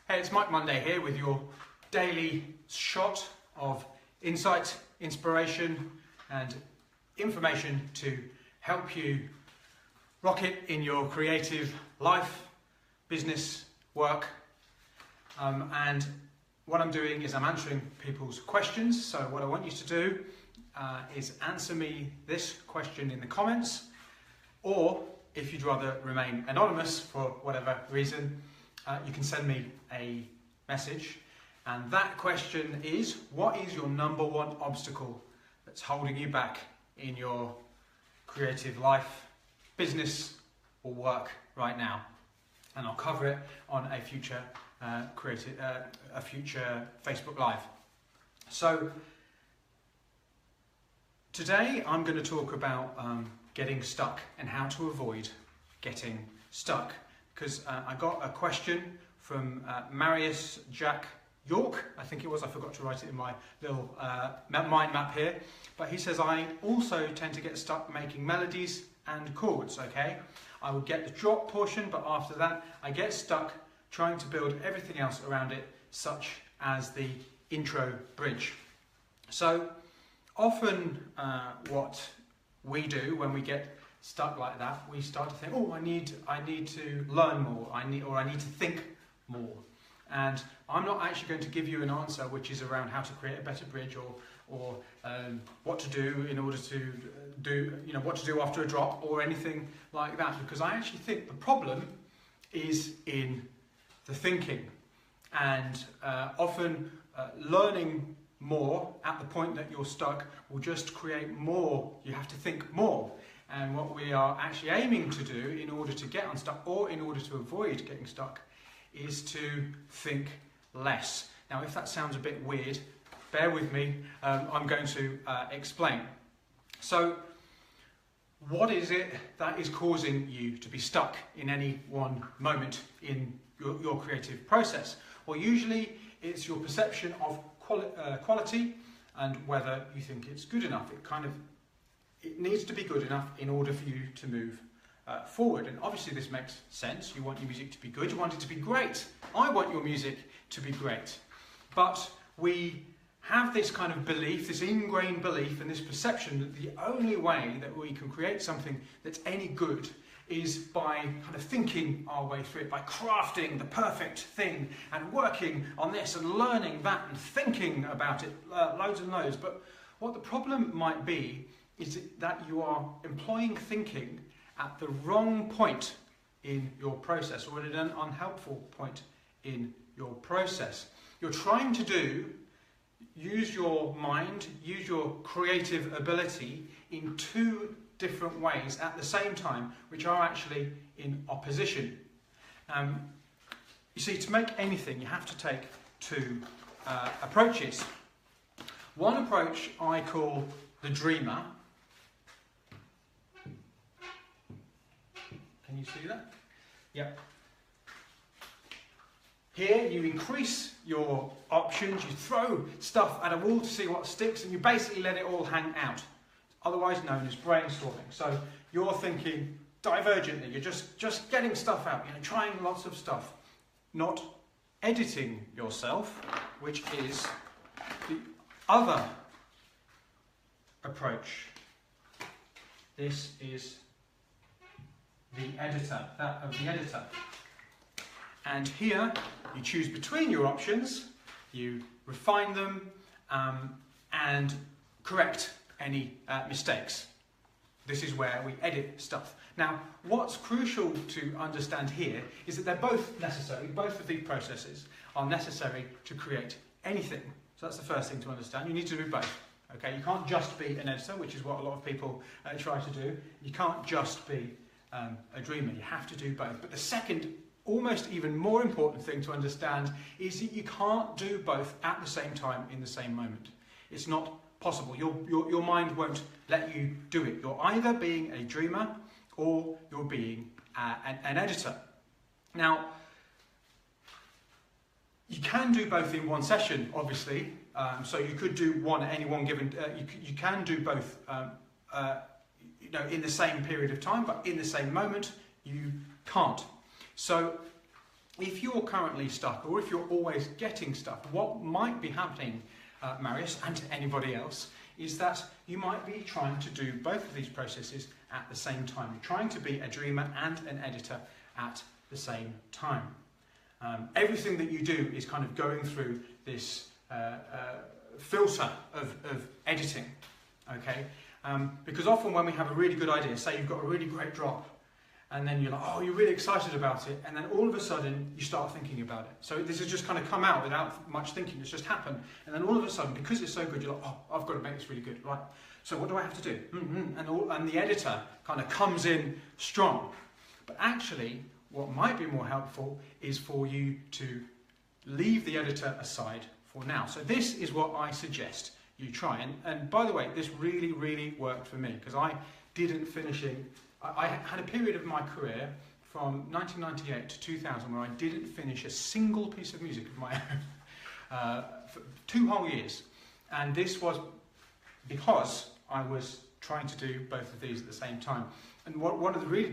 Hey, it's Mike Monday here with your daily shot of insight, inspiration and information to help you rock it in your creative life, business, work. And what I'm doing is I'm answering people's questions. So what I want you to do is answer me this question in the comments, or if you'd rather remain anonymous for whatever reason, you can send me a message. And that question is, what is your number one obstacle that's holding you back in your creative life, business or work right now? And I'll cover it on a future Facebook Live. So today I'm going to talk about getting stuck and how to avoid getting stuck. Because I got a question from Marius Jack York, I think it was, I forgot to write it in my little mind map here, but he says, I also tend to get stuck making melodies and chords, okay? I would get the drop portion, but after that I get stuck trying to build everything else around it, such as the intro bridge. So often what we do when we get stuck like that, we start to think, oh, I need to learn more, I need to think more. And I'm not actually going to give you an answer which is around how to create a better bridge or what to do in order to what to do after a drop or anything like that, because I actually think the problem is in the thinking. And often learning more at the point that you're stuck will just create more, you have to think more. And what we are actually aiming to do in order to get unstuck or in order to avoid getting stuck is to think less. Now, if that sounds a bit weird, bear with me, I'm going to explain. So, what is it that is causing you to be stuck in any one moment in your creative process? Well, usually it's your perception of quality and whether you think it's good enough. It needs to be good enough in order for you to move forward. And obviously this makes sense. You want your music to be good, you want it to be great. I want your music to be great. But we have this kind of belief, this ingrained belief and this perception that the only way that we can create something that's any good is by kind of thinking our way through it, by crafting the perfect thing and working on this and learning that and thinking about it loads and loads. But what the problem might be is that you are employing thinking at the wrong point in your process, or at an unhelpful point in your process. You're trying to use your mind, use your creative ability in two different ways at the same time, which are actually in opposition. You see, to make anything, you have to take two approaches. One approach I call the dreamer. Can you see that? Yep. Here you increase your options, you throw stuff at a wall to see what sticks, and you basically let it all hang out, otherwise known as brainstorming. So you're thinking divergently, you're just getting stuff out, trying lots of stuff, not editing yourself, which is the other approach. This is the editor, that of the editor. And here you choose between your options, you refine them and correct any mistakes. This is where we edit stuff. Now, what's crucial to understand here is that they're both necessary. Both of these processes are necessary to create anything. So that's the first thing to understand. You need to do both. Okay, you can't just be an editor, which is what a lot of people try to do. You can't just be a dreamer. You have to do both. But the second, almost even more important thing to understand is that you can't do both at the same time in the same moment. It's not possible. Your mind won't let you do it. You're either being a dreamer or you're being an editor. Now, you can do both in one session, obviously. So you could do one at any one given. You can do both. In the same period of time, but in the same moment, you can't. So if you're currently stuck, or if you're always getting stuck, what might be happening, Marius, and to anybody else, is that you might be trying to do both of these processes at the same time. You're trying to be a dreamer and an editor at the same time. Everything that you do is kind of going through this filter of editing, okay? Because often when we have a really good idea, say you've got a really great drop, and then you're like, oh, you're really excited about it, and then all of a sudden you start thinking about it. So this has just kind of come out without much thinking, it's just happened. And then all of a sudden, because it's so good, you're like, oh, I've got to make this really good, right? So what do I have to do? And the editor kind of comes in strong. But actually, what might be more helpful is for you to leave the editor aside for now. So this is what I suggest you try. And by the way, this really, really worked for me, because I didn't finish in... I had a period of my career from 1998 to 2000 where I didn't finish a single piece of music of my own for 2 whole years. And this was because I was trying to do both of these at the same time. And one of the really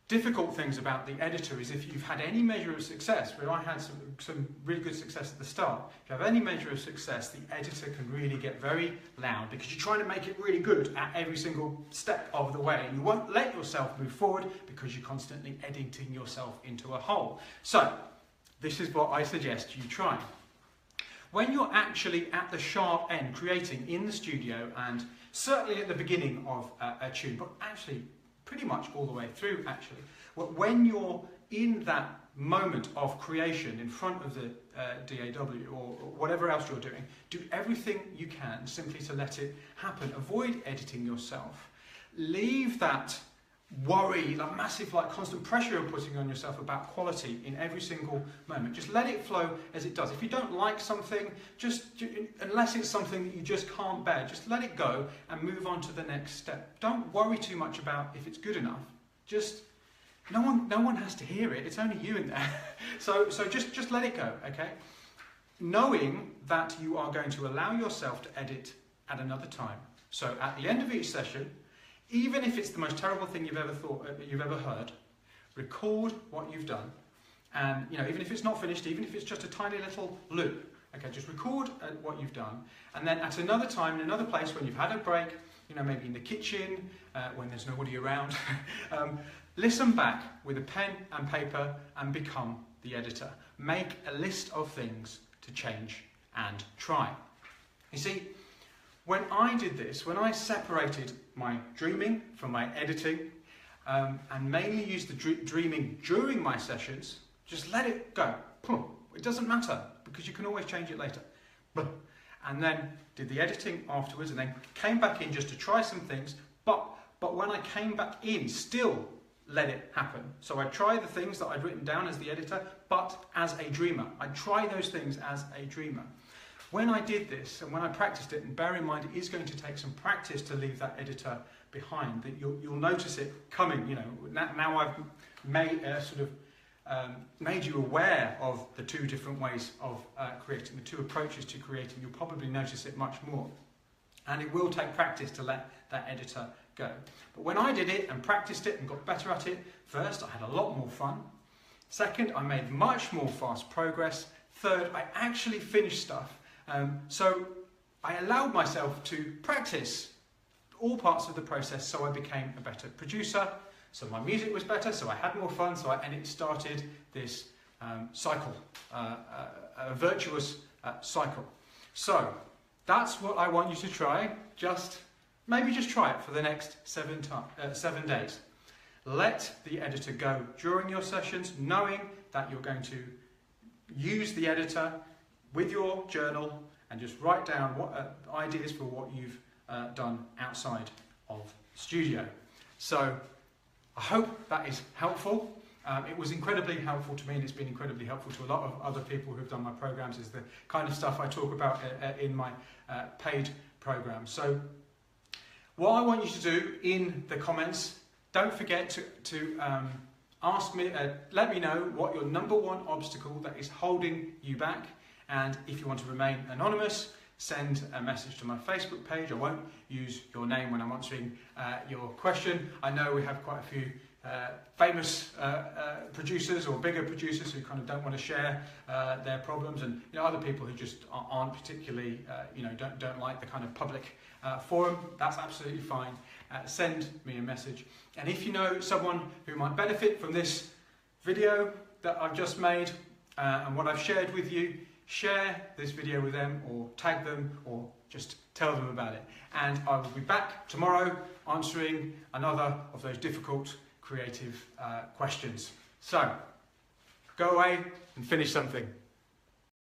difficult things about the editor is if you've had any measure of success, where I had some really good success at the start, if you have any measure of success, the editor can really get very loud because you're trying to make it really good at every single step of the way, and you won't let yourself move forward because you're constantly editing yourself into a hole. So this is what I suggest you try. When you're actually at the sharp end creating in the studio, and certainly at the beginning of a tune, but actually pretty much all the way through actually, when you're in that moment of creation in front of the DAW or whatever else you're doing, do everything you can simply to let it happen. Avoid editing yourself. Leave that worry, that massive constant pressure you're putting on yourself about quality in every single moment. Just let it flow as it does. If you don't like something, unless it's something that you just can't bear, just let it go and move on to the next step. Don't worry too much about if it's good enough. Just no one has to hear it. It's only you in there. so just let it go, okay? Knowing that you are going to allow yourself to edit at another time. So at the end of each session, even if it's the most terrible thing you've ever heard, record what you've done, and even if it's not finished, even if it's just a tiny little loop, okay, just record what you've done, and then at another time, in another place, when you've had a break, maybe in the kitchen, when there's nobody around, listen back with a pen and paper and become the editor. Make a list of things to change and try. You see, when I did this, when I separated my dreaming from my editing, and mainly used the dreaming during my sessions, just let it go. It doesn't matter, because you can always change it later. And then did the editing afterwards, and then came back in just to try some things, but when I came back in, still let it happen. So I try the things that I'd written down as the editor, but as a dreamer. I try those things as a dreamer. When I did this, and when I practiced it, and bear in mind it is going to take some practice to leave that editor behind, that you'll notice it coming, now I've made made you aware of the 2 different ways of creating, the 2 approaches to creating. You'll probably notice it much more. And it will take practice to let that editor go. But when I did it and practiced it and got better at it, first, I had a lot more fun. Second, I made much more fast progress. Third, I actually finished stuff. So I allowed myself to practice all parts of the process, so I became a better producer, so my music was better, so I had more fun, and it started this cycle, a virtuous cycle. So that's what I want you to try. Maybe just try it for the next 7 days. Let the editor go during your sessions, knowing that you're going to use the editor with your journal and just write down what ideas for what you've done outside of studio. So I hope that is helpful. It was incredibly helpful to me, and it's been incredibly helpful to a lot of other people who've done my programs. Is the kind of stuff I talk about in my paid program. So what I want you to do in the comments, don't forget to ask me, let me know what your #1 obstacle that is holding you back. And if you want to remain anonymous, send a message to my Facebook page. I won't use your name when I'm answering your question. I know we have quite a few famous producers or bigger producers who kind of don't want to share their problems, and other people who just aren't particularly, don't like the kind of public forum. That's absolutely fine. Send me a message. And if you know someone who might benefit from this video that I've just made and what I've shared with you, share this video with them or tag them or just tell them about it. And I will be back tomorrow answering another of those difficult creative questions. So, go away and finish something.